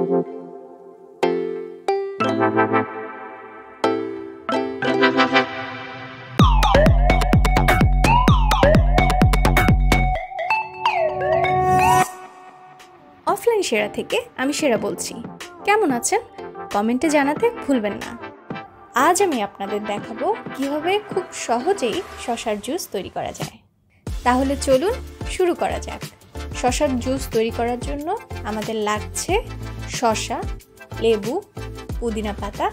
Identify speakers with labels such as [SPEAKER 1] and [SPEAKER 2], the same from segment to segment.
[SPEAKER 1] Offline সেরা থেকে আমি সেরা বলছি। কেমন আছেন? কমেন্টে জানাতে ভুলবেন না। আজ আমি আপনাদের দেখাবো কিভাবে খুব সহজেই শসার জুস তৈরি করা যায়। তাহলে চলুন শুরু করা যাক। শসার জুস তৈরি করার জন্য আমাদের লাগছে শসা, লেবু, পুদিনা পাতা,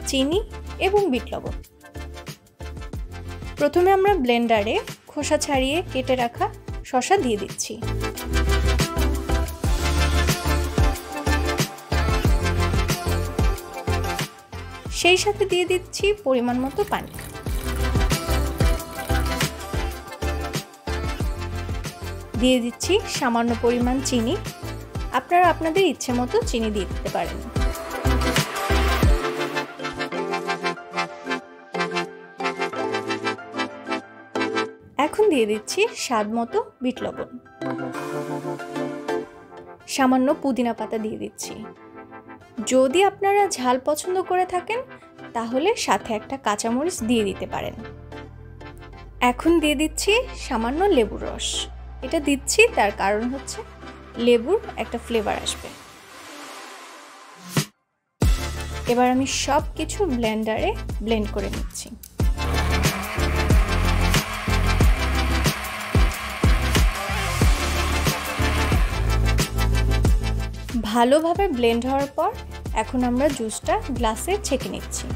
[SPEAKER 1] চিনি এবং বিট লবণ। প্রথমে আমরা ব্লেন্ডারে খোসা ছাড়িয়ে কেটে রাখা শসা দিয়ে দিচ্ছি। সেই সাথে দিয়ে দিচ্ছি পরিমাণ মতো পানি। দিয়ে দিচ্ছি সামান্য পরিমাণ চিনি। আপনারা আপনাদের ইচ্ছে মতো চিনি দিয়ে দিতে পারেন। এখন দিয়ে দিচ্ছি স্বাদ মতো বিট লবণ। সামান্য পুদিনা পাতা দিয়ে দিচ্ছি। যদি আপনারা ঝাল পছন্দ করে থাকেন তাহলে সাথে একটা কাঁচামরিচ দিয়ে দিতে পারেন। এখন দিয়ে দিচ্ছি সামান্য লেবুর রস। এটা দিচ্ছি তার কারণ হচ্ছে লেবুর একটা ফ্লেভার আসবে। এবার আমি সব কিছু ব্লেন্ডারে ব্লেন্ড করে নিচ্ছি। ভালোভাবে ব্লেন্ড হওয়ার পর এখন আমরা জুসটা গ্লাসে ছেঁকে নিচ্ছি।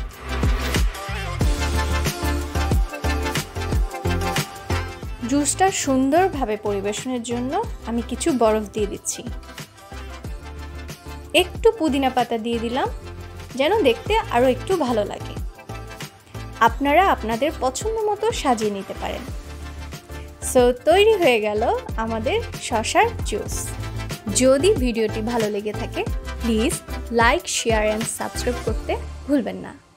[SPEAKER 1] জুসটা সুন্দরভাবে পরিবেশনের জন্য আমি কিছু বরফ দিয়ে দিচ্ছি। একটু পুদিনা পাতা দিয়ে দিলাম যেন দেখতে আরো একটু ভালো লাগে। আপনারা আপনাদের পছন্দ মতো সাজিয়ে নিতে পারেন। সো তৈরি হয়ে গেল আমাদের শসার জুস। যদি ভিডিওটি ভালো লেগে থাকে please like, share and subscribe করতে ভুলবেন না।